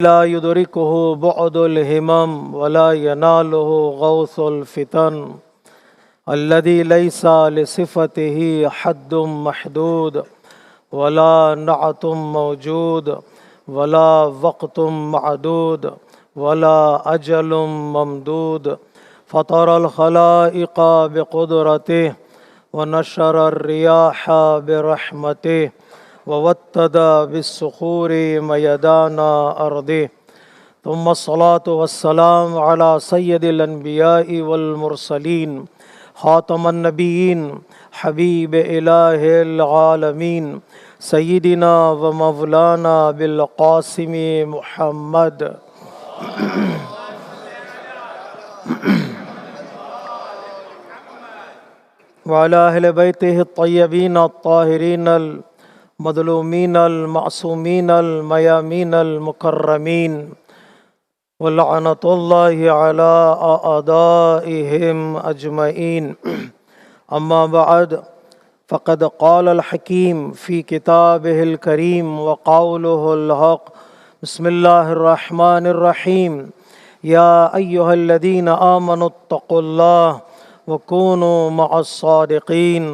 لا يدركه بعد الهمم ولا يناله غوث الفتن الذي ليس لصفته حد محدود ولا نعت موجود ولا وقت معدود ولا أجل ممدود فطر الخلائق بقدرته ونشر الرياح برحمته ووتد بالصخور ميدان أرضه ثم الصلاة والسلام على سيد الأنبياء والمرسلين خاتم النبيين حبيب إله العالمين سيدنا ومولانا بالقاسم محمد وعلى أهل بيته الطيبين الطاهرين المظلومين المعصومين الميامين المكرمين ولعنة الله على أعدائهم أجمعين أما بعد فقد قال الحكيم في كتابه الكريم وقوله الحق بسم الله الرحمن الرحيم يا أيها الذين آمنوا اتقوا الله وكونوا مع الصادقين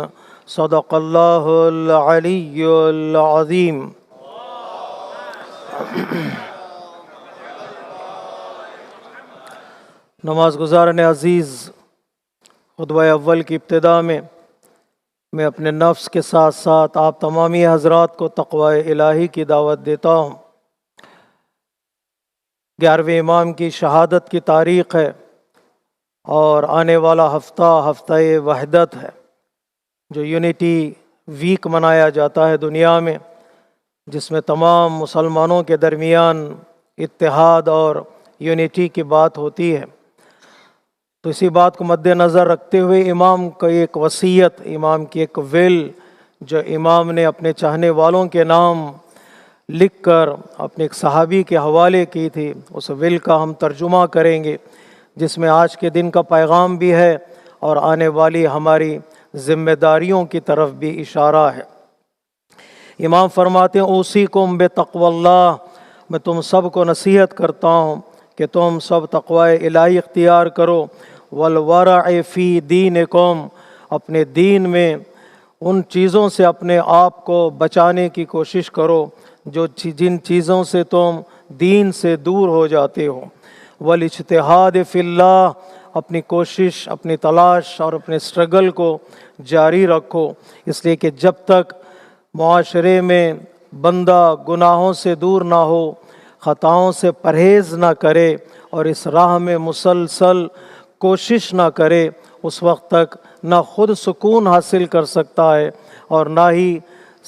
صدق الله العلي العظيم. نماز گزارن عزیز، خطبہ اول کی ابتدا میں اپنے نفس کے ساتھ ساتھ آپ تمامی حضرات کو تقوی الہی کی دعوت دیتا ہوں۔ 11ویں امام کی شہادت کی تاریخ ہے اور آنے والا ہفتہ وحدت ہے، جو یونٹی ویک منایا جاتا ہے دنیا میں، جس میں تمام مسلمانوں کے درمیان اتحاد اور یونٹی کی بات ہوتی ہے۔ تو اسی بات کو مد نظر رکھتے ہوئے امام کا ایک وصیت، امام کی ایک ول جو امام نے اپنے چاہنے والوں کے نام لکھ کر اپنے ایک صحابی کے حوالے کی تھی، اس ول کا ہم ترجمہ کریں گے، جس میں آج کے دن کا پیغام بھی ہے اور آنے والی ہماری ذمہ داریوں کی طرف بھی اشارہ ہے۔ امام فرماتے ہیں اوصیکم بتقوی اللہ، میں تم سب کو نصیحت کرتا ہوں کہ تم سب تقوی الہی اختیار کرو، والورع فی دینکم، اپنے دین میں ان چیزوں سے اپنے آپ کو بچانے کی کوشش کرو جن چیزوں سے تم دین سے دور ہو جاتے ہو، والاجتہاد فی اللہ، اپنی کوشش، اپنی تلاش اور اپنے سٹرگل کو جاری رکھو، اس لیے کہ جب تک معاشرے میں بندہ گناہوں سے دور نہ ہو، خطاؤں سے پرہیز نہ کرے اور اس راہ میں مسلسل کوشش نہ کرے، اس وقت تک نہ خود سکون حاصل کر سکتا ہے اور نہ ہی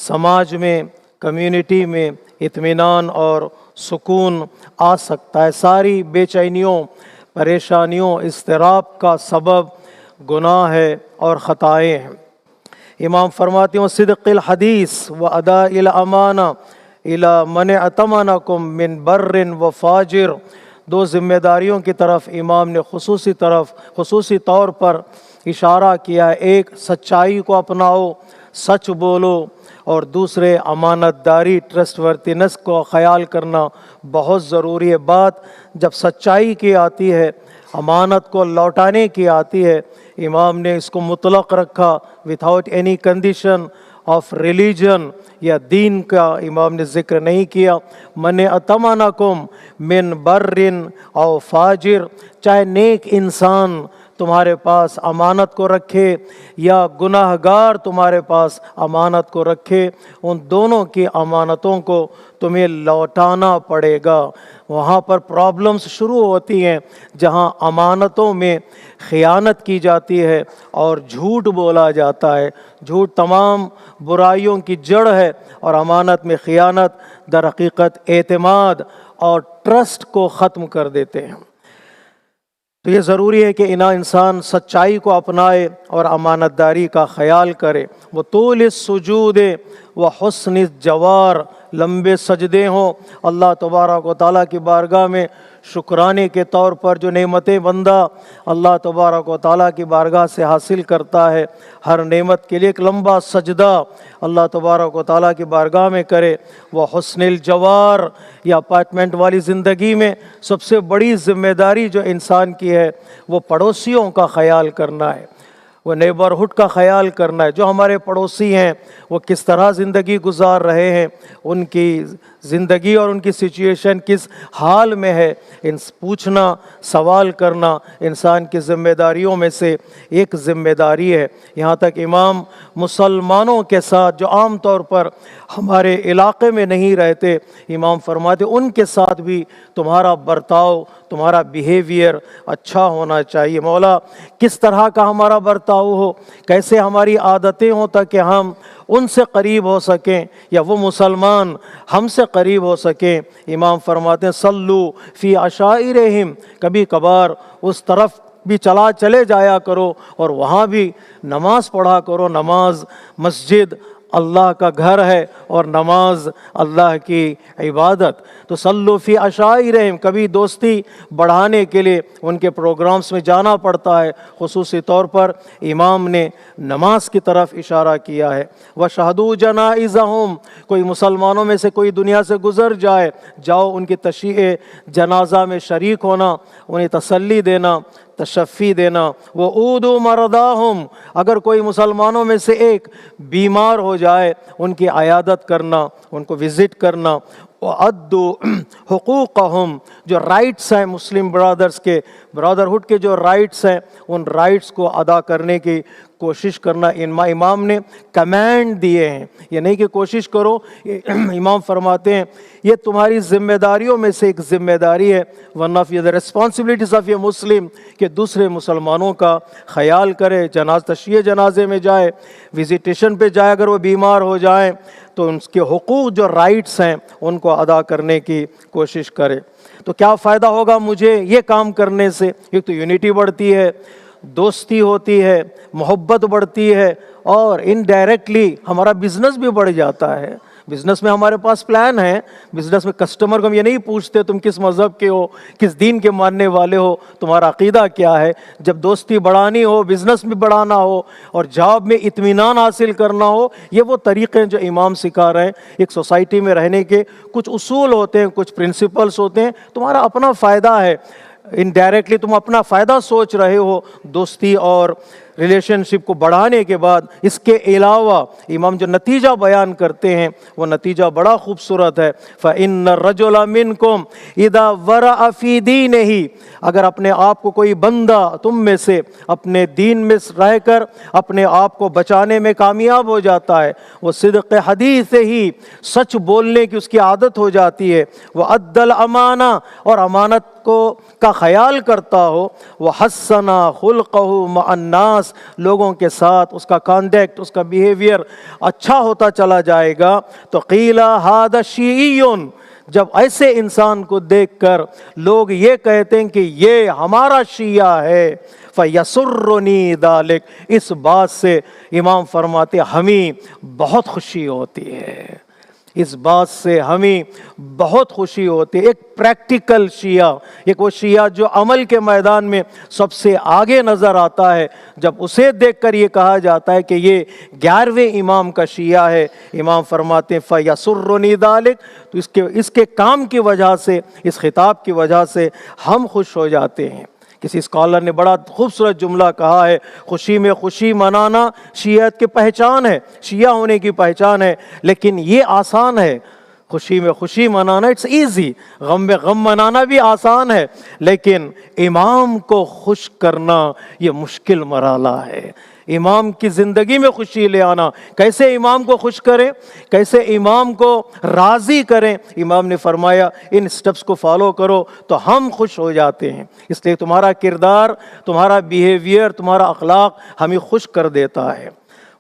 سماج میں، کمیونٹی میں اطمینان اور سکون آ سکتا ہے۔ ساری بے چینیوں، پریشانیوں، اضطراب کا سبب گناہ ہے اور خطائیں ہیں۔ امام فرماتے ہیں صدق الحدیث و اداء الامانہ الی من ائتمنکم من بر و فاجر، دو ذمہ داریوں کی طرف امام نے خصوصی طور پر اشارہ کیا ہے۔ ایک، سچائی کو اپناؤ، سچ بولو، اور دوسرے امانت داری، ٹرسٹ ورتھینس کو خیال کرنا بہت ضروری ہے۔ بات جب سچائی کی آتی ہے، امانت کو لوٹانے کی آتی ہے، امام نے اس کو مطلق رکھا، without any condition of religion یا دین کا امام نے ذکر نہیں کیا۔ من ائتمنکم من بر او فاجر، چاہے نیک انسان تمہارے پاس امانت کو رکھے یا گناہ گار تمہارے پاس امانت کو رکھے، ان دونوں کی امانتوں کو تمہیں لوٹانا پڑے گا۔ وہاں پر پرابلمز شروع ہوتی ہیں جہاں امانتوں میں خیانت کی جاتی ہے اور جھوٹ بولا جاتا ہے۔ جھوٹ تمام برائیوں کی جڑ ہے اور امانت میں خیانت در حقیقت اعتماد اور ٹرسٹ کو ختم کر دیتے ہیں۔ تو یہ ضروری ہے کہ انسان سچائی کو اپنائے اور امانت داری کا خیال کرے۔ وہ طول السجود و حسن الجوار لمبے سجدے ہوں، اللہ تبارک و تعالیٰ کی بارگاہ میں شکرانے کے طور پر جو نعمتیں بندہ اللہ تبارک و تعالیٰ کی بارگاہ سے حاصل کرتا ہے، ہر نعمت کے لیے ایک لمبا سجدہ اللہ تبارک و تعالیٰ کی بارگاہ میں کرے۔ وہ حسن الجوار، یا اپارٹمنٹ والی زندگی میں سب سے بڑی ذمہ داری جو انسان کی ہے وہ پڑوسیوں کا خیال کرنا ہے، وہ نیبرہڈ کا خیال کرنا ہے۔ جو ہمارے پڑوسی ہیں وہ کس طرح زندگی گزار رہے ہیں، ان کی زندگی اور ان کی سچویشن کس حال میں ہے، پوچھنا، سوال کرنا انسان کی ذمہ داریوں میں سے ایک ذمہ داری ہے۔ یہاں تک امام مسلمانوں کے ساتھ جو عام طور پر ہمارے علاقے میں نہیں رہتے، امام فرماتے ان کے ساتھ بھی تمہارا برتاؤ، تمہارا بیہیویئر اچھا ہونا چاہیے۔ مولا کس طرح کا ہمارا برتاؤ ہو، کیسے ہماری عادتیں ہوں تاکہ ہم ان سے قریب ہو سکیں یا وہ مسلمان ہم سے قریب ہو سکیں۔ امام فرماتے ہیں صلو فی عشائرہم، کبھی کبھار اس طرف بھی چلے جایا کرو اور وہاں بھی نماز پڑھا کرو۔ نماز، مسجد اللہ کا گھر ہے اور نماز اللہ کی عبادت۔ تو صلو فی عشائرہم، کبھی دوستی بڑھانے کے لیے ان کے پروگرامز میں جانا پڑتا ہے، خصوصی طور پر امام نے نماز کی طرف اشارہ کیا ہے۔ وشہدوا جنائزہم، کوئی مسلمانوں میں سے کوئی دنیا سے گزر جائے، جاؤ ان کی تشییع جنازہ میں شریک ہونا، انہیں تسلی دینا، تشفی دینا۔ وعودوا مرضاہم، اگر کوئی مسلمانوں میں سے ایک بیمار ہو جائے ان کی عیادت کرنا، ان کو وزٹ کرنا۔ وَأَدُّوا حقوقہم، جو رائٹس ہیں مسلم برادرز کے، برادرہڈ کے جو رائٹس ہیں ان رائٹس کو ادا کرنے کی کوشش کرنا۔ امام نے کمانڈ دیے ہیں، یہ نہیں کہ کوشش کرو، امام فرماتے ہیں یہ تمہاری ذمہ داریوں میں سے ایک ذمہ داری ہے، ورنہ فی the responsibilities of a مسلم، کہ دوسرے مسلمانوں کا خیال کرے، تشییع جنازے میں جائے، وزیٹیشن پہ جائے، اگر وہ بیمار ہو جائیں تو ان کے حقوق جو رائٹس ہیں ان کو ادا کرنے کی کوشش کرے۔ تو کیا فائدہ ہوگا مجھے یہ کام کرنے سے؟ ایک تو یونٹی بڑھتی ہے، دوستی ہوتی ہے، محبت بڑھتی ہے، اور انڈائریکٹلی ہمارا بزنس بھی بڑھ جاتا ہے۔ بزنس میں ہمارے پاس پلان ہے، بزنس میں کسٹمر کو ہم یہ نہیں پوچھتے تم کس مذہب کے ہو، کس دین کے ماننے والے ہو، تمہارا عقیدہ کیا ہے۔ جب دوستی بڑھانی ہو، بزنس بھی بڑھانا ہو اور جاب میں اطمینان حاصل کرنا ہو، یہ وہ طریقے ہیں جو امام سکھا رہے ہیں۔ ایک سوسائٹی میں رہنے کے کچھ اصول ہوتے ہیں، کچھ پرنسپلز ہوتے ہیں، تمہارا اپنا فائدہ ہے، انڈائریکٹلی تم اپنا فائدہ سوچ رہے ہو دوستی اور ریلیشن شپ کو بڑھانے کے بعد۔ اس کے علاوہ امام جو نتیجہ بیان کرتے ہیں وہ نتیجہ بڑا خوبصورت ہے۔ فَإِنَّ الرَّجُلَ مِنْكُمْ إِذَا وَرَعَ فِي دِينِهِ، اگر اپنے آپ کو کوئی بندہ تم میں سے اپنے دین میں رہ کر اپنے آپ کو بچانے میں کامیاب ہو جاتا ہے، وہ صدق حدیث ہی، سچ بولنے کی اس کی عادت ہو جاتی ہے، وہ عد الامانہ، اور امانت کا خیال کرتا ہو، وہ حسن خلقہ مع الناس، لوگوں کے ساتھ اس کا کانڈکٹ، اس کا بیہیویئر اچھا ہوتا چلا جائے گا، تو قیل ھذا شیعی، جب ایسے انسان کو دیکھ کر لوگ یہ کہتے ہیں کہ یہ ہمارا شیعہ ہے، فَيَسُرُّنِي ذَلِكَ، اس بات سے امام فرماتے ہمیں بہت خوشی ہوتی ہے، اس بات سے ہمیں بہت خوشی ہوتی ہے۔ ایک پریکٹیکل شیعہ، ایک وہ شیعہ جو عمل کے میدان میں سب سے آگے نظر آتا ہے، جب اسے دیکھ کر یہ کہا جاتا ہے کہ یہ 11ویں امام کا شیعہ ہے، امام فرماتے ہیں فَيَسُرُّنِي ذَلِكَ، تو اس کے کام کی وجہ سے، اس خطاب کی وجہ سے ہم خوش ہو جاتے ہیں۔ کسی اسکالر نے بڑا خوبصورت جملہ کہا ہے، خوشی میں خوشی منانا شیعیت کی پہچان ہے، شیعہ ہونے کی پہچان ہے، لیکن یہ آسان ہے، خوشی میں خوشی منانا اٹس ایزی، غم میں غم منانا بھی آسان ہے، لیکن امام کو خوش کرنا یہ مشکل مرحلہ ہے۔ امام کی زندگی میں خوشی لے آنا، کیسے امام کو خوش کریں، کیسے امام کو راضی کریں؟ امام نے فرمایا ان سٹیپس کو فالو کرو تو ہم خوش ہو جاتے ہیں۔ اس لیے تمہارا کردار، تمہارا بیہیویئر، تمہارا اخلاق ہمیں خوش کر دیتا ہے۔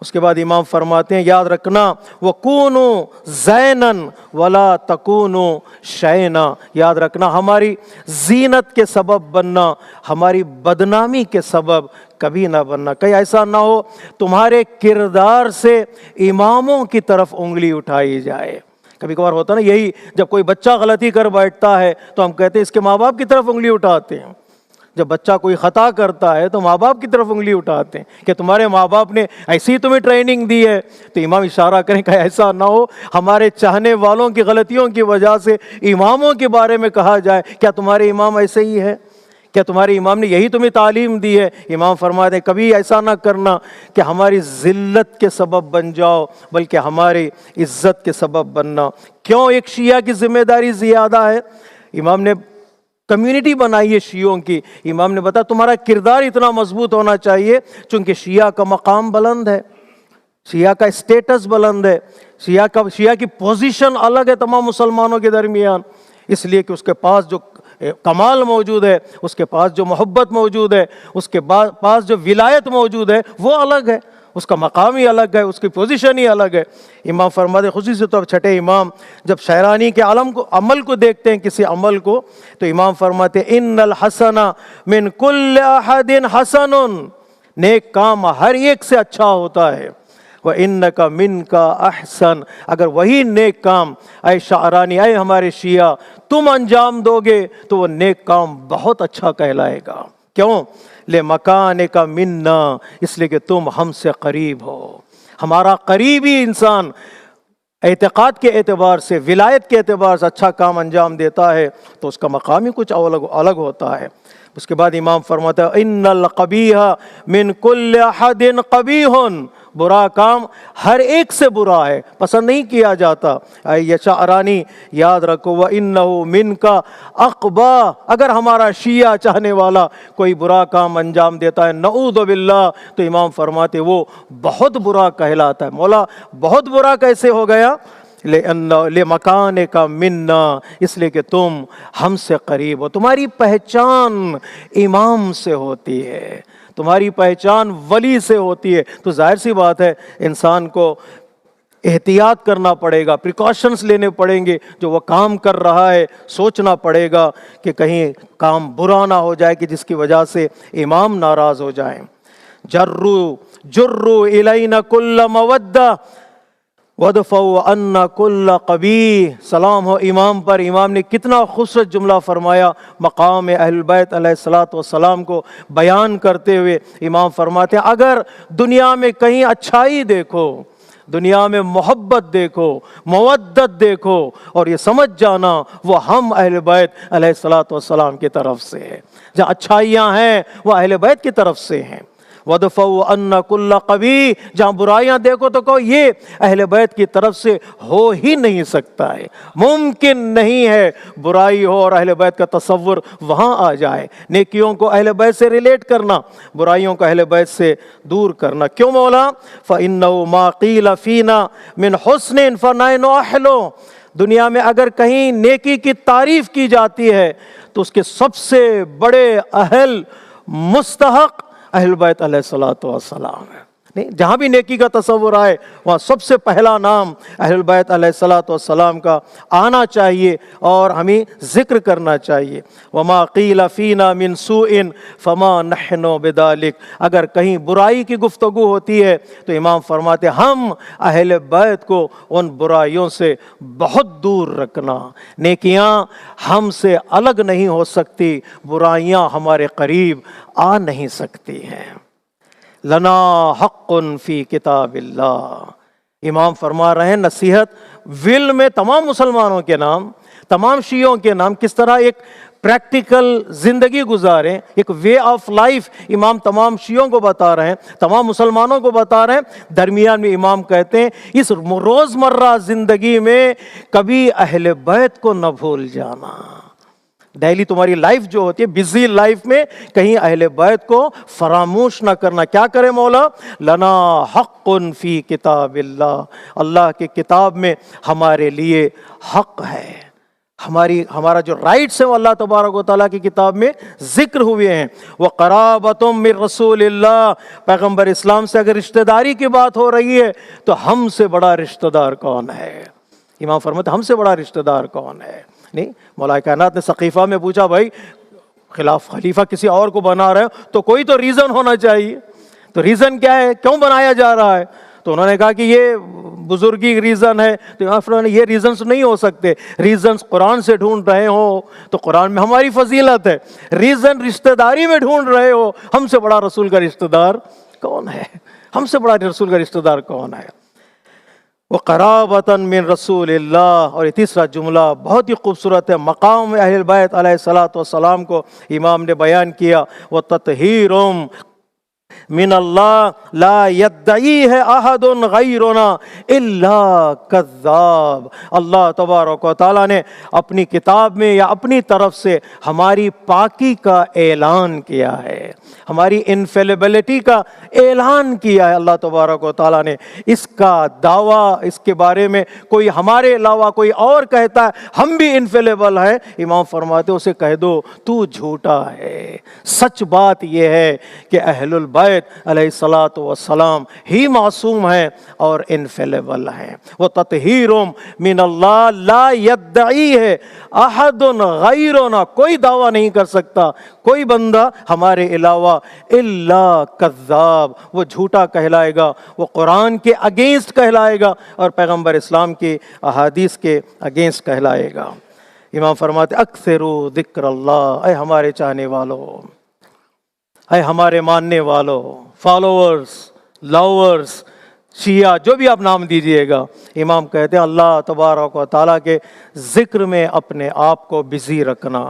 اس کے بعد امام فرماتے ہیں یاد رکھنا وَكُونُوا زَيْنًا وَلَا تَكُونُوا شَيْنًا، یاد رکھنا ہماری زینت کے سبب بننا، ہماری بدنامی کے سبب کبھی نہ بننا۔ کہیں ایسا نہ ہو تمہارے کردار سے اماموں کی طرف انگلی اٹھائی جائے، کبھی کبھار ہوتا نا یہی، جب کوئی بچہ غلطی کر بیٹھتا ہے تو ہم کہتے ہیں اس کے ماں باپ کی طرف انگلی اٹھاتے ہیں. جب بچہ کوئی خطا کرتا ہے تو ماں باپ کی طرف انگلی اٹھاتے ہیں کہ تمہارے ماں باپ نے ایسی تمہیں ٹریننگ دی ہے. تو امام اشارہ کریں کہ ایسا نہ ہو ہمارے چاہنے والوں کی غلطیوں کی وجہ سے اماموں کے بارے میں کہا جائے کیا تمہارے امام ایسے ہی ہے، کیا تمہارے امام نے یہی تمہیں تعلیم دی ہے. امام فرماتے ہیں کبھی ایسا نہ کرنا کہ ہماری ذلت کے سبب بن جاؤ بلکہ ہماری عزت کے سبب بننا. کیوں ایک شیعہ کی ذمہ داری زیادہ ہے؟ امام نے کمیونٹی بنائی ہے شیعوں کی. امام نے بتایا تمہارا کردار اتنا مضبوط ہونا چاہیے چونکہ شیعہ کا مقام بلند ہے، شیعہ کا اسٹیٹس بلند ہے، شیعہ کی پوزیشن الگ ہے تمام مسلمانوں کے درمیان، اس لیے کہ اس کے پاس جو کمال موجود ہے، اس کے پاس جو محبت موجود ہے، اس کے پاس جو ولایت موجود ہے وہ الگ ہے، اس کا مقام ہی الگ ہے، اس کی پوزیشن ہی الگ ہے. امام فرماتے خصوصی طور پر چھٹے امام جب شاعرانی کے عمل کو دیکھتے ہیں کسی عمل کو تو امام فرماتے ان الحسن من کل احد حسن، نیک کام ہر ایک سے اچھا ہوتا ہے. وَإِنَّكَ مِنْكَ أَحْسَنُ، اگر وہی نیک کام اے شاعرانی اے ہمارے شیعہ تم انجام دو گے تو وہ نیک کام بہت اچھا کہلائے گا. کیوں؟ لِمَكَانِكَ مِنَّا، اس لیے کہ تم ہم سے قریب ہو. ہمارا قریبی انسان اعتقاد کے اعتبار سے، ولایت کے اعتبار سے اچھا کام انجام دیتا ہے تو اس کا مقام ہی کچھ الگ ہوتا ہے. اس کے بعد امام فرماتا ہے ان القبیح من کل احد قبیح، برا کام ہر ایک سے برا ہے، پسند نہیں کیا جاتا. اے شاعرانی یاد رکھو وَإِنَّهُ مِنْكَ أَقْبَحُ، اگر ہمارا شیعہ چاہنے والا کوئی برا کام انجام دیتا ہے نعوذ باللہ تو امام فرماتے وہ بہت برا کہلاتا ہے. مولا بہت برا کیسے ہو گیا؟ لِمَكَانِكَ مِنَّا، اس لیے کہ تم ہم سے قریب ہو. تمہاری پہچان امام سے ہوتی ہے، تمہاری پہچان ولی سے ہوتی ہے. تو ظاہر سی بات ہے انسان کو احتیاط کرنا پڑے گا، پریکاشنز لینے پڑیں گے. جو وہ کام کر رہا ہے سوچنا پڑے گا کہ کہیں کام برا نہ ہو جائے کہ جس کی وجہ سے امام ناراض ہو جائیں. جروا الینا کل مودہ وَدْفَوْا عَنَّا كُلَّ قَبِیحٍ. سلام ہو امام پر. امام نے کتنا خوبصورت جملہ فرمایا مقام اہل بیت علیہ الصلوۃ والسلام کو بیان کرتے ہوئے. امام فرماتے ہیں اگر دنیا میں کہیں اچھائی دیکھو، دنیا میں محبت دیکھو، مودت دیکھو اور یہ سمجھ جانا وہ ہم اہل بیت علیہ الصلوۃ والسلام کی طرف سے ہے. جہاں اچھائیاں ہیں وہ اہل بیت کی طرف سے ہیں. وَدْفَوْا عَنَّا كُلَّ قَبِیحٍ، جہاں برائیاں دیکھو تو کہو یہ اہل بیت کی طرف سے ہو ہی نہیں سکتا ہے، ممکن نہیں ہے برائی ہو اور اہل بیت کا تصور وہاں آ جائے. نیکیوں کو اہل بیت سے ریلیٹ کرنا، برائیوں کو اہل بیت سے دور کرنا. کیوں مولا؟ فَإِنَّهُ مَا قِيلَ فِينَا مِنْ حُسْنٍ فَنَحْنُ أَهْلُهُ. دنیا میں اگر کہیں نیکی کی تعریف کی جاتی ہے تو اس کے سب سے بڑے اہل مستحق اہل بیت علیہ الصلوۃ والسلام ہے. نہیں، جہاں بھی نیکی کا تصور آئے وہاں سب سے پہلا نام اہل بیت علیہ الصلوۃ والسلام کا آنا چاہیے اور ہمیں ذکر کرنا چاہیے. وما قیل فینا من سوء فما نحن بذلک. اگر کہیں برائی کی گفتگو ہوتی ہے تو امام فرماتے ہم اہل بیت کو ان برائیوں سے بہت دور رکھنا. نیکیاں ہم سے الگ نہیں ہو سکتی، برائیاں ہمارے قریب آ نہیں سکتی ہیں. لنا حق فی کتاب اللہ. امام فرما رہے ہیں نصیحت ول میں تمام مسلمانوں کے نام، تمام شیعوں کے نام کس طرح ایک پریکٹیکل زندگی گزاریں، ایک وے آف لائف امام تمام شیعوں کو بتا رہے ہیں، تمام مسلمانوں کو بتا رہے ہیں. درمیان میں امام کہتے ہیں اس روزمرہ زندگی میں کبھی اہل بیت کو نہ بھول جانا. ڈیلی تمہاری لائف جو ہوتی ہے بزی لائف میں کہیں اہل بیت کو فراموش نہ کرنا. کیا کرے مولا؟ لنا حق فی کتاب اللہ. اللہ کی کتاب میں ہمارے لیے حق ہے، ہمارا جو رائٹس ہیں وہ اللہ تبارک و تعالیٰ کی کتاب میں ذکر ہوئے ہیں. وَقَرَابَةٌ مِّن رَسُولِ اللَّهِ. پیغمبر اسلام سے اگر رشتہ داری کی بات ہو رہی ہے تو ہم سے بڑا رشتہ دار کون ہے؟ امام فرماتے ہم سے بڑا رشتہ دار کون ہے؟ نہیں، مولا کائنات نے سقیفہ میں پوچھا بھائی خلیفہ کسی اور کو بنا رہے ہو تو کوئی تو ریزن ہونا چاہیے. تو ریزن کیا ہے؟ کیوں بنایا جا رہا ہے؟ تو انہوں نے کہا کہ یہ بزرگی ریزن ہے، تو امام فرماتے ہیں یہ ریزنز نہیں ہو سکتے، ریزنز قرآن سے ڈھونڈ رہے ہو تو قرآن میں ہماری فضیلت ہے، ریزن رشتہ داری میں ڈھونڈ رہے ہو، ہم سے بڑا رسول کا رشتہ دار کون ہے؟ ہم سے بڑا رسول کا رشتہ دار کون ہے؟ وَقَرَابَةً مِّن رسول اللہ. اور یہ تیسرا جملہ بہت ہی خوبصورت ہے، مقام اہل البیت علیہ الصلوۃ والسلام کو امام نے بیان کیا، وَتَطْہِیرٌ من اللہ لا یدعی ہے احد غیرنا الا کذاب. اللہ تبارک و تعالیٰ نے اپنی کتاب میں یا اپنی طرف سے ہماری پاکی کا اعلان کیا ہے، ہماری انفیلیبلٹی کا اعلان کیا ہے. اللہ تبارک و تعالیٰ نے اس کا دعویٰ، اس کے بارے میں کوئی ہمارے علاوہ کوئی اور کہتا ہے ہم بھی انفیلیبل ہیں، امام فرماتے اسے کہہ دو تو جھوٹا ہے. سچ بات یہ ہے کہ اہل البیت علیہ الصلوۃ والسلام ہی معصوم ہیں اور انفیلیبل ہیں. وہ تطہیر من اللہ لا یدعی ہے احد غیرنا، کوئی دعویٰ نہیں کر سکتا کوئی بندہ ہمارے علاوہ الا کذاب، وہ جھوٹا کہلائے گا، وہ قرآن کے اگینسٹ کہلائے گا اور پیغمبر اسلام کی احادیث کے اگینسٹ کہلائے گا. امام فرماتے اکثروا ذکر اللہ، اے ہمارے چاہنے والوں، اے ہمارے ماننے والوں، فالوورز، لاورز، شیعہ، جو بھی آپ نام دیجئے گا، امام کہتے ہیں اللہ تبارک و تعالیٰ کے ذکر میں اپنے آپ کو بزی رکھنا،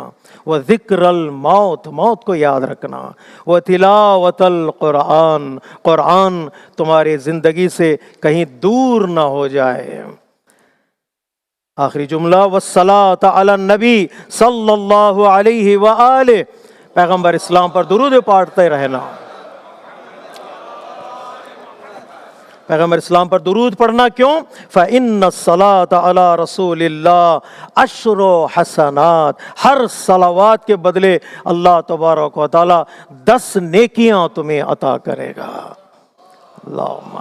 وہ ذکر الموت، موت کو یاد رکھنا، وہ تلاوت القرآن، قرآن تمہاری زندگی سے کہیں دور نہ ہو جائے. آخری جملہ والصلاۃ علی النبی صلی اللہ علیہ وآلہ، پیغمبر اسلام پر درود پڑھتے رہنا. پیغمبر اسلام پر درود پڑھنا کیوں؟ فَإِنَّ الصَّلَاةَ عَلَى رَسُولِ اللَّهِ عَشْرُ حَسَنَات، ہر صلوات کے بدلے اللہ تبارک و تعالی 10 نیکیاں تمہیں عطا کرے گا. اللہم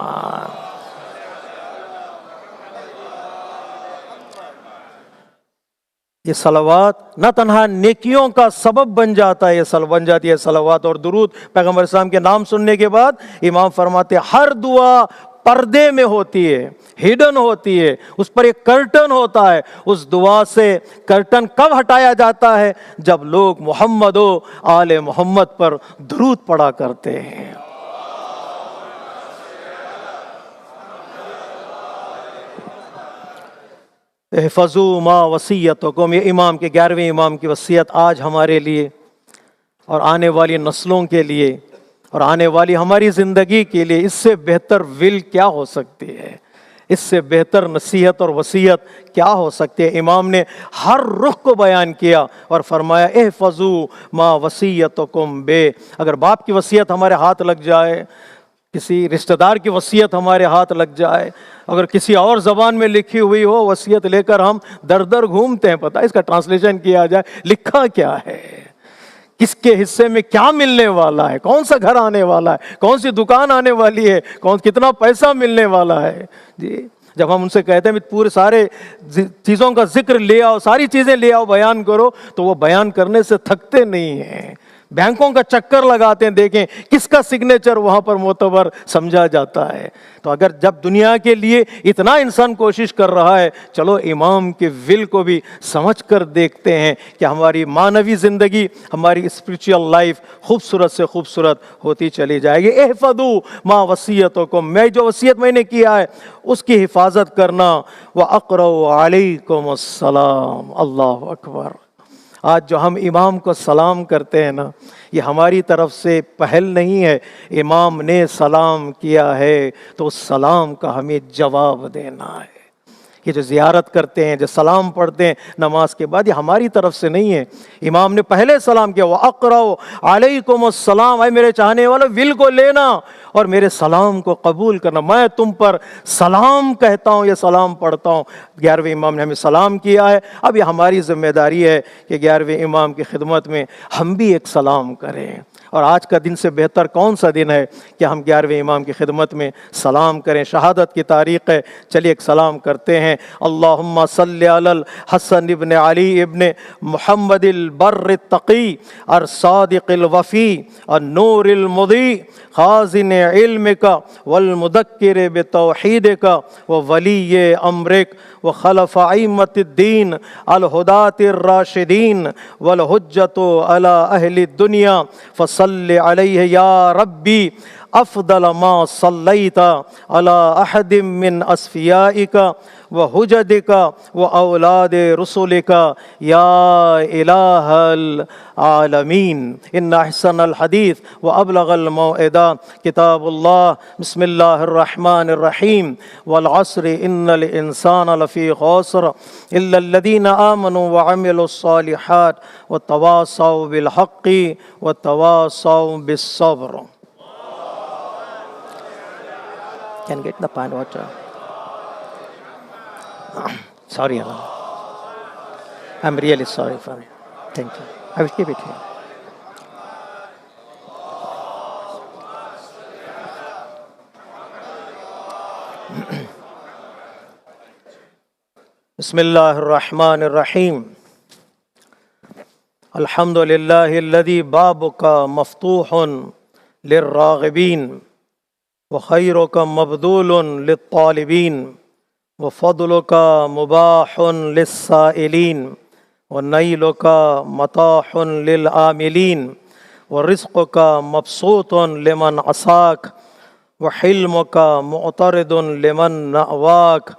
یہ صلوات نہ تنہا نیکیوں کا سبب بن جاتا ہے، یہ بن جاتی ہے صلوات اور درود پیغمبر اسلام کے نام سننے کے بعد. امام فرماتے ہیں ہر دعا پردے میں ہوتی ہے، ہڈن ہوتی ہے، اس پر ایک کرٹن ہوتا ہے. اس دعا سے کرٹن کب ہٹایا جاتا ہے؟ جب لوگ محمد و آل محمد پر درود پڑھا کرتے ہیں. احفظوا ما وصیتکم، یہ امام کے 11ویں امام کی وصیت آج ہمارے لیے اور آنے والی نسلوں کے لیے اور آنے والی ہماری زندگی کے لیے. اس سے بہتر ول کیا ہو سکتی ہے؟ اس سے بہتر نصیحت اور وصیت کیا ہو سکتی ہے؟ امام نے ہر رخ کو بیان کیا اور فرمایا احفظوا ما وصیتکم بے. اگر باپ کی وصیت ہمارے ہاتھ لگ جائے، کسی رشتہ دار کی وصیت ہمارے ہاتھ لگ جائے، اگر کسی اور زبان میں لکھی ہوئی ہو وصیت لے کر ہم در در گھومتے ہیں، پتہ اس کا ٹرانسلیشن کیا جائے لکھا کیا ہے، کس کے حصے میں کیا ملنے والا ہے، کون سا گھر آنے والا ہے، کون سی دکان آنے والی ہے، کتنا پیسہ ملنے والا ہے. جی جب ہم ان سے کہتے ہیں پورے سارے چیزوں کا ذکر لے آؤ، ساری چیزیں لے آؤ بیان کرو، تو وہ بیان کرنے سے تھکتے نہیں ہیں. بینکوں کا چکر لگاتے ہیں، دیکھیں کس کا سگنیچر وہاں پر معتبر سمجھا جاتا ہے. تو اگر جب دنیا کے لیے اتنا انسان کوشش کر رہا ہے، چلو امام کے ول کو بھی سمجھ کر دیکھتے ہیں کہ ہماری معنوی زندگی، ہماری اسپریچول لائف خوبصورت سے خوبصورت ہوتی چلی جائے گی. احفظوا ما وصیتکم، میں جو وصیت میں نے کیا ہے اس کی حفاظت کرنا. وَأَقْرَأُ عَلَيْكُمُ السَّلَامُ. اللہ اکبر. آج جو ہم امام کو سلام کرتے ہیں نا، یہ ہماری طرف سے پہل نہیں ہے، امام نے سلام کیا ہے تو اس سلام کا ہمیں جواب دینا ہے. یہ جو زیارت کرتے ہیں، جو سلام پڑھتے ہیں نماز کے بعد، یہ ہماری طرف سے نہیں ہے. امام نے پہلے سلام کیا، وَأَقْرَأُ عَلَيْكُمُ السَّلَامُ، اے میرے چاہنے والوں ول کو لینا اور میرے سلام کو قبول کرنا. میں تم پر سلام کہتا ہوں، یہ سلام پڑھتا ہوں. 11ویں امام نے ہمیں سلام کیا ہے، اب یہ ہماری ذمہ داری ہے کہ 11ویں امام کی خدمت میں ہم بھی ایک سلام کریں. اور آج کا دن سے بہتر کون سا دن ہے کہ ہم 11ویں امام کی خدمت میں سلام کریں. شہادت کی تاریخ ہے، چلیے ایک سلام کرتے ہیں. اللہم صلی علی الحسن ابن علی ابن محمد البر التقی الصادق الوفی النور المضی خازن علمک والمذکر بتوحیدک وولی امرک وخلف ائمة الدین الہداة الراشدین والحجۃ علی اہل الدنیا فصل علیہ یا ربی افضل ما صلیت علی احد من اصفیائک وحجدک واولاد رسولک یا الہ العالمین ان احسن الحدیث وابلغ الموعظہ کتاب اللہ بسم اللہ الرحمن الرحیم والعصر ان الانسان لفی خسر الا الذین آمنوا وعملوا الصالحات وتواصوا بالحق وتواصوا بالصبر. Can get the pint water. Sorry, Alan. I'm really sorry for it. Thank you. I will keep it here. بسم الله الرحمن الرحيم. الحمد لله الذي بابك مفتوح للراغبين وخيرك مبذول للطالبين وفضلك مباح للسائلين ونيلك متاح للآملين ورزقك مبسوط لمن عصاك وحلمك معترض لمن نأواك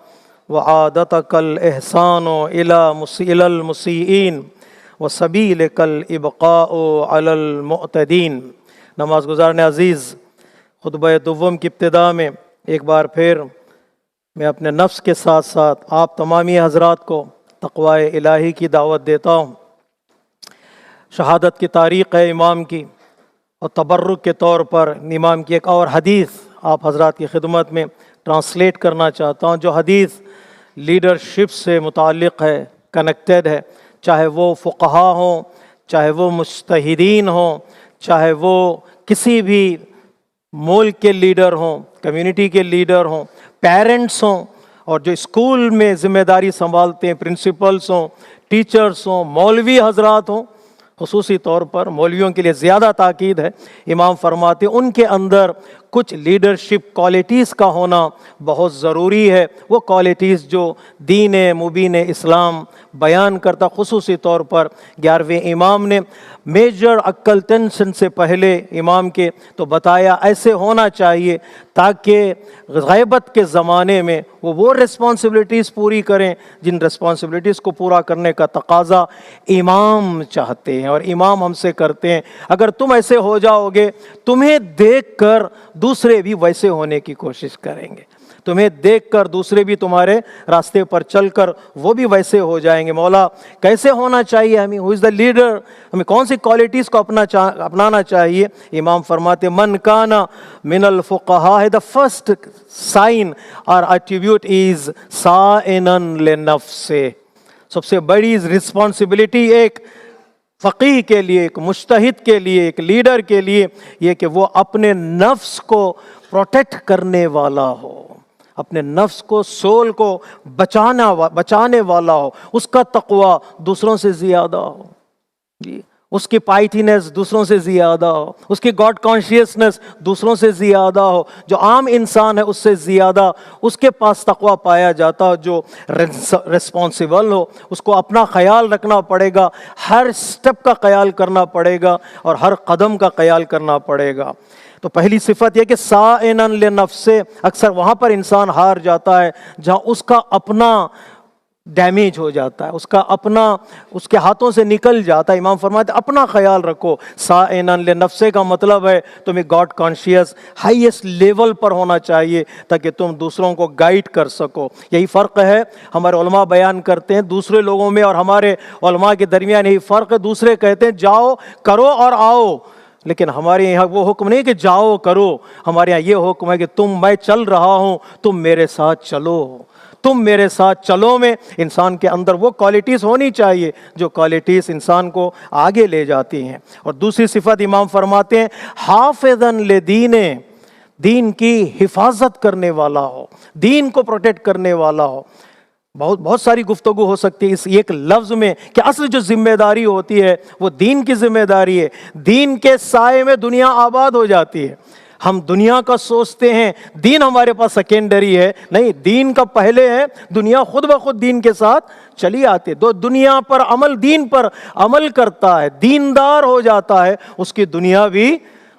وعادتك الإحسان إلى المسيئين وسبيلك الإبقاء على المعتدين. نماز گزارنے عزیز، خطبہ دوم کی ابتدا میں ایک بار پھر میں اپنے نفس کے ساتھ ساتھ آپ تمامی حضرات کو تقوی الہی کی دعوت دیتا ہوں. شہادت کی تاریخ ہے امام کی، اور تبرک کے طور پر امام کی ایک اور حدیث آپ حضرات کی خدمت میں ٹرانسلیٹ کرنا چاہتا ہوں، جو حدیث لیڈرشپ سے متعلق ہے، کنیکٹڈ ہے، چاہے وہ فقہا ہوں، چاہے وہ مجتہدین ہوں، چاہے وہ کسی بھی ملک کے لیڈر ہوں، کمیونٹی کے لیڈر ہوں، پیرنٹس ہوں، اور جو اسکول میں ذمہ داری سنبھالتے ہیں، پرنسپلز ہوں، ٹیچرز ہوں، مولوی حضرات ہوں. خصوصی طور پر مولویوں کے لیے زیادہ تاکید ہے. امام فرماتے ہیں ان کے اندر کچھ لیڈرشپ کوالٹیز کا ہونا بہت ضروری ہے، وہ کوالٹیز جو دین مبین اسلام بیان کرتا. خصوصی طور پر 11ویں امام نے میجر عقل ٹینشن سے پہلے امام کے تو بتایا ایسے ہونا چاہیے تاکہ غیبت کے زمانے میں وہ رسپانسبلٹیز پوری کریں جن رسپانسبلٹیز کو پورا کرنے کا تقاضا امام چاہتے ہیں اور امام ہم سے کرتے ہیں. اگر تم ایسے ہو جاؤ گے، تمہیں دیکھ کر دوسرے بھی ویسے ہونے کی کوشش کریں گے، تمہیں دیکھ کر دوسرے بھی تمہارے راستے پر چل کر وہ بھی ویسے ہو جائیں گے. مولا کیسے ہونا چاہیے ہمیں، ہو از دا لیڈر، ہمیں کون سی کوالٹیز کو اپنانا چاہیے؟ امام فرماتے من کانا من الفقہاء، دا فرسٹ سائن اور ایٹریبیوٹ از سائنا لنفسہ. سب سے بڑی رسپانسبلٹی ایک فقیہ کے لیے، ایک مجتہد کے لیے، ایک لیڈر کے لیے یہ کہ وہ اپنے نفس کو پروٹیکٹ کرنے والا ہو، اپنے نفس کو، سول کو بچانے والا ہو، اس کا تقوی دوسروں سے زیادہ ہو، جی اس کی پائٹینس دوسروں سے زیادہ ہو، اس کی گاڈ کانشیسنس دوسروں سے زیادہ ہو. جو عام انسان ہے اس سے زیادہ اس کے پاس تقوی پایا جاتا ہو. جو ریسپانسیبل ہو اس کو اپنا خیال رکھنا پڑے گا، ہر سٹیپ کا خیال کرنا پڑے گا اور ہر قدم کا خیال کرنا پڑے گا. تو پہلی صفت یہ کہ سائنا لنفسہ. اکثر وہاں پر انسان ہار جاتا ہے جہاں اس کا اپنا ڈیمیج ہو جاتا ہے، اس کا اپنا اس کے ہاتھوں سے نکل جاتا ہے. امام فرماتے ہیں اپنا خیال رکھو. سائنا لنفسہ کا مطلب ہے تمہیں گاڈ کانشیس ہائیسٹ لیول پر ہونا چاہیے تاکہ تم دوسروں کو گائیڈ کر سکو. یہی فرق ہے، ہمارے علماء بیان کرتے ہیں دوسرے لوگوں میں اور ہمارے علماء کے درمیان یہی فرق ہے. دوسرے کہتے ہیں جاؤ کرو اور آؤ، لیکن ہمارے یہاں وہ حکم نہیں کہ جاؤ کرو، ہمارے یہاں یہ حکم ہے کہ میں چل رہا ہوں، تم میرے ساتھ چلو، تم میرے ساتھ چلو. میں انسان کے اندر وہ کوالٹیز ہونی چاہیے جو کوالٹیز انسان کو آگے لے جاتی ہیں. اور دوسری صفت امام فرماتے ہیں حافظا لدین، دین کی حفاظت کرنے والا ہو، دین کو پروٹیکٹ کرنے والا ہو. بہت ساری گفتگو ہو سکتی ہے اس ایک لفظ میں کہ اصل جو ذمہ داری ہوتی ہے وہ دین کی ذمہ داری ہے. دین کے سائے میں دنیا آباد ہو جاتی ہے. ہم دنیا کا سوچتے ہیں، دین ہمارے پاس سیکنڈری ہے. نہیں، دین کا پہلے ہے. دنیا خود بخود دین کے ساتھ چلی آتی ہے. دنیا پر عمل، دین پر عمل کرتا ہے، دیندار ہو جاتا ہے، اس کی دنیا بھی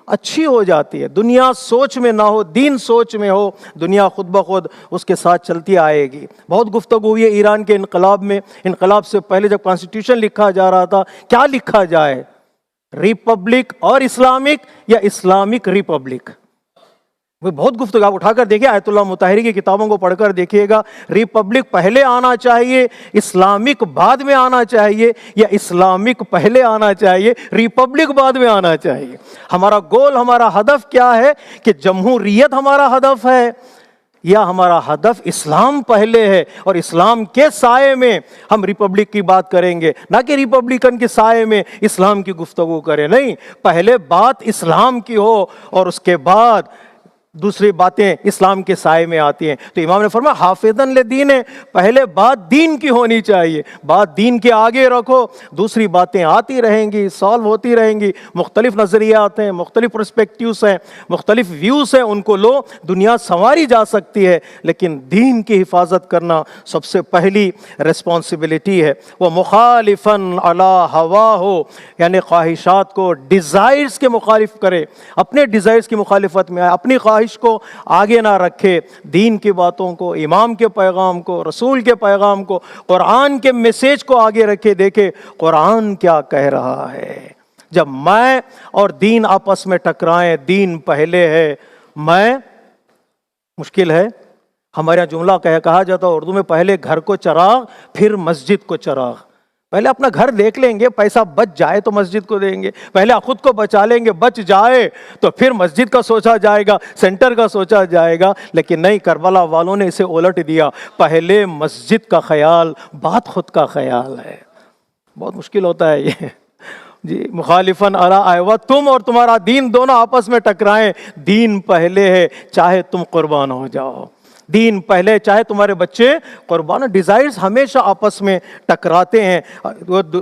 اچھی ہو جاتی ہے. دنیا سوچ میں نہ ہو، دین سوچ میں ہو، دنیا خود بخود اس کے ساتھ چلتی آئے گی. بہت گفتگو ہوئی ہے ایران کے انقلاب میں. انقلاب سے پہلے جب کانسٹیٹیوشن لکھا جا رہا تھا، کیا لکھا جائے؟ ریپبلک اور اسلامک یا اسلامک ریپبلک؟ وہ بہت گفتگو. آپ اٹھا کر دیکھیے آیت اللہ مطہری کی کتابوں کو پڑھ کر دیکھیے گا. ریپبلک پہلے آنا چاہیے، اسلامک بعد میں آنا چاہیے، یا اسلامک پہلے آنا چاہیے، ریپبلک بعد میں آنا چاہیے؟ ہمارا گول، ہمارا ہدف کیا ہے؟ کہ جمہوریت ہمارا ہدف ہے، یا ہمارا ہدف اسلام پہلے ہے اور اسلام کے سائے میں ہم ریپبلک کی بات کریں گے، نہ کہ ریپبلکن کے سائے میں اسلام کی گفتگو کریں. نہیں، پہلے بات اسلام کی ہو اور اس کے بعد دوسری باتیں اسلام کے سائے میں آتی ہیں. تو امام نے فرمایا حافظاً لدین، پہلے بات دین کی ہونی چاہیے. بات دین کے آگے رکھو، دوسری باتیں آتی رہیں گی، سالو ہوتی رہیں گی. مختلف نظریات ہیں، مختلف پرسپیکٹیوز ہیں، مختلف ویوز ہیں، ان کو لو. دنیا سنواری جا سکتی ہے، لیکن دین کی حفاظت کرنا سب سے پہلی ریسپانسبلٹی ہے. وہ مخالفاً علی ہواہ، یعنی خواہشات کو، ڈیزائرز کے مخالف کرے، اپنے ڈیزائرز کی مخالفت میں آئے، اپنی خواہش کو آگے نہ رکھے. دین کی باتوں کو، امام کے پیغام کو، رسول کے پیغام کو، قرآن کے میسیج کو آگے رکھے. دیکھے قرآن کیا کہہ رہا ہے. جب میں اور دین آپس میں ٹکرائیں، دین پہلے ہے، میں مشکل ہے. ہمارے یہاں جملہ کہا جاتا ہے اردو میں، پہلے گھر کو چراغ پھر مسجد کو چراغ. پہلے اپنا گھر دیکھ لیں گے، پیسہ بچ جائے تو مسجد کو دیں گے. پہلے خود کو بچا لیں گے، بچ جائے تو پھر مسجد کا سوچا جائے گا، سینٹر کا سوچا جائے گا. لیکن نہیں، کربلا والوں نے اسے الٹ دیا. پہلے مسجد کا خیال، بعد خود کا خیال ہے. بہت مشکل ہوتا ہے یہ جی. مخالفاً علی آئے، تم اور تمہارا دین دونوں آپس میں ٹکرائیں، دین پہلے ہے چاہے تم قربان ہو جاؤ. دین پہلے چاہے تمہارے بچے قربان. ڈیزائرز ہمیشہ آپس میں ٹکراتے ہیں.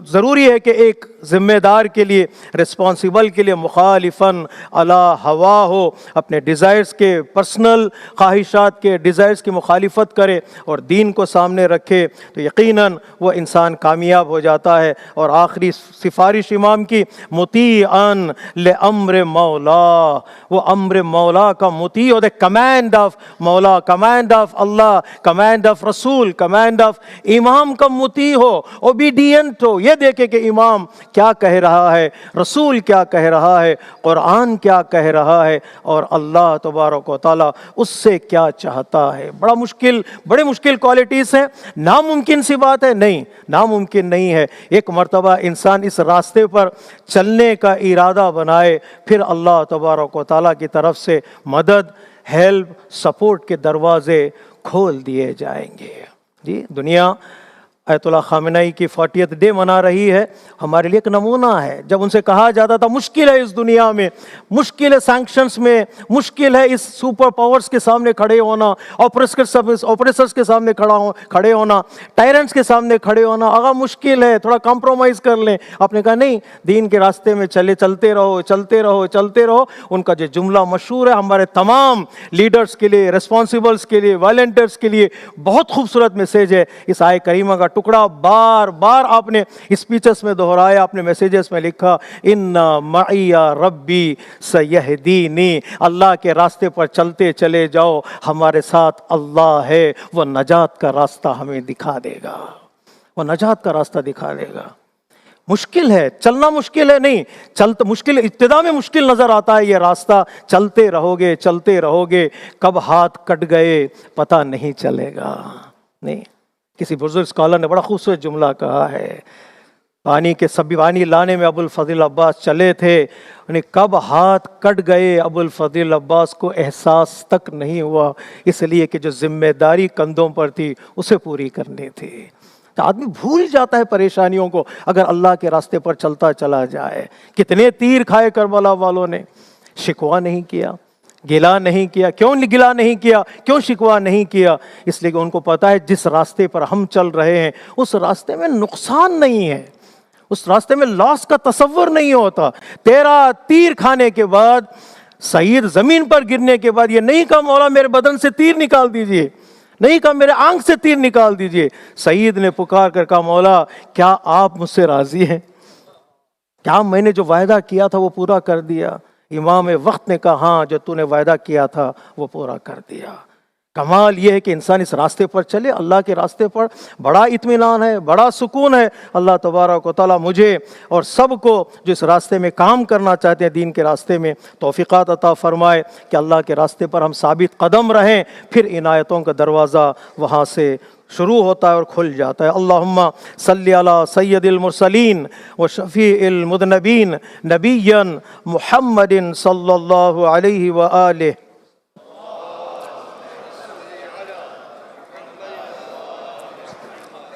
ضروری ہے کہ ایک ذمہ دار کے لیے، رسپانسیبل کے لیے مخالفاً علی ہوا ہو، اپنے ڈیزائرز کے، پرسنل خواہشات کے ڈیزائرز کی مخالفت کرے اور دین کو سامنے رکھے، تو یقیناً وہ انسان کامیاب ہو جاتا ہے. اور آخری سفارش امام کی، مطیعاً لامر مولا، وہ امر مولا کا مطیع ہو. کمانڈ آف مولا، command of Allah, command of رسول، کمانڈ آف امام کا مطیع ہو، اوبیڈینٹ ہو. یہ دیکھے کہ امام کیا کہہ رہا ہے، رسول کیا کہہ رہا ہے، قرآن کیا کہہ رہا ہے، اور اللہ تبارک و تعالیٰ اس سے کیا چاہتا ہے. بڑے مشکل کوالٹیز ہیں. ناممکن سی بات ہے؟ نہیں، ناممکن نہیں ہے. ایک مرتبہ انسان اس راستے پر چلنے کا ارادہ بنائے، پھر اللہ تبارک و تعالیٰ کی طرف سے مدد، ہیلپ، سپورٹ کے دروازے کھول دیے جائیں گے. جی، دنیا آیت اللہ خامنئی کی 40th ڈے منا رہی ہے، ہمارے لیے ایک نمونہ ہے. جب ان سے کہا جاتا تھا مشکل ہے اس دنیا میں، مشکل ہے سینکشنز میں، مشکل ہے اس سپر پاورز کے سامنے کھڑے ہونا، اوپریسرز کے سامنے کھڑے ہونا، ٹائرنٹس کے سامنے کھڑے ہونا، آگا مشکل ہے، تھوڑا کمپرومائز کر لیں. آپ نے کہا نہیں، دین کے راستے میں چلتے رہو، چلتے رہو، چلتے رہو. ان کا جو جملہ مشہور ہے، ہمارے تمام لیڈرز کے لیے، ریسپانسبلز کے لیے، والنٹیئرز کے لیے بہت خوبصورت میسیج ہے. اس آیت کریمہ کا ٹکڑا بار بار آپ نے اسپیچز میں دہرایا، اپنے میسیجز میں لکھا، ان معی ربی سیہدینی. اللہ کے راستے پر چلتے چلے جاؤ، ہمارے ساتھ اللہ ہے، وہ نجات کا راستہ ہمیں دکھا دے گا، وہ نجات کا راستہ دکھا دے گا. مشکل ہے، چلنا مشکل ہے، نہیں مشکل، ابتدا میں مشکل نظر آتا ہے یہ راستہ. چلتے رہو گے، کب ہاتھ کٹ گئے پتہ نہیں چلے گا. نہیں، کسی بزرگ اسکالر نے بڑا خوبصورت جملہ کہا ہے، پانی لانے میں ابو الفضل عباس چلے تھے، انہیں کب ہاتھ کٹ گئے ابو الفضل عباس کو احساس تک نہیں ہوا، اس لیے کہ جو ذمہ داری کندھوں پر تھی اسے پوری کرنی تھی. تو آدمی بھول جاتا ہے پریشانیوں کو اگر اللہ کے راستے پر چلتا چلا جائے. کتنے تیر کھائے کربلا والوں نے، شکوہ نہیں کیا، گلا نہیں کیا. کیوں گلا نہیں کیا؟ کیوں شکوہ نہیں کیا؟ اس لیے کہ ان کو پتا ہے جس راستے پر ہم چل رہے ہیں اس راستے میں نقصان نہیں ہے، اس راستے میں لاس کا تصور نہیں ہوتا. 13 تیر کھانے کے بعد، سعید زمین پر گرنے کے بعد یہ نہیں کہا مولا میرے بدن سے تیر نکال دیجئے، نہیں کہا میرے آنکھ سے تیر نکال دیجئے. سعید نے پکار کر کہا مولا کیا آپ مجھ سے راضی ہیں؟ کیا میں نے جو وعدہ کیا تھا وہ پورا کر دیا؟ امام وقت نے کہا ہاں جو تو نے وعدہ کیا تھا وہ پورا کر دیا. کمال یہ ہے کہ انسان اس راستے پر چلے، اللہ کے راستے پر بڑا اطمینان ہے، بڑا سکون ہے. اللہ تبارک و تعالیٰ مجھے اور سب کو جو اس راستے میں کام کرنا چاہتے ہیں دین کے راستے میں توفیقات عطا فرمائے کہ اللہ کے راستے پر ہم ثابت قدم رہیں، پھر عنایتوں کا دروازہ وہاں سے شروع ہوتا ہے اور کھل جاتا ہے. اللہم صلی علی سید المرسلین و شفیع المذنبین نبیا محمد صلی اللہ علیہ وآلہ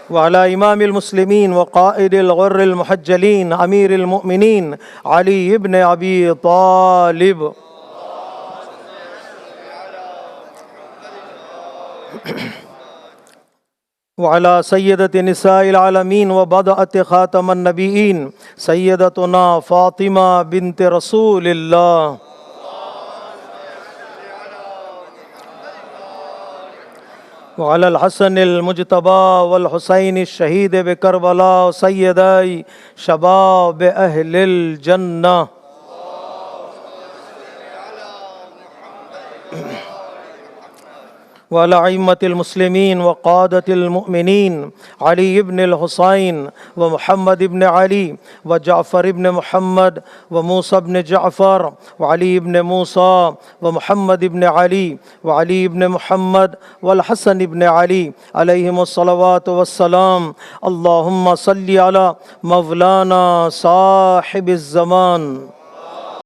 وعلى امام المسلمین وقائد الغر المحجلین امیر المؤمنین علی ابن ابی طالب وعلى سیدۃ نساء العالمین وبدأت خاتم النبیین سیدتنا فاطمہ بنت رسول اللہ وعلى الحسن المجتبى والحسین الشہید بکربلاء سیدی شباب اہل الجنہ وعلى أئمة المسلمين وقادة المؤمنين علي بن الحسين ومحمد بن علي وجعفر بن محمد وموسى بن جعفر وعلي بن موسى ومحمد بن علي وعلي بن محمد والحسن بن علي عليهم الصلوات والسلام. اللهم صل على مولانا صاحب الزمان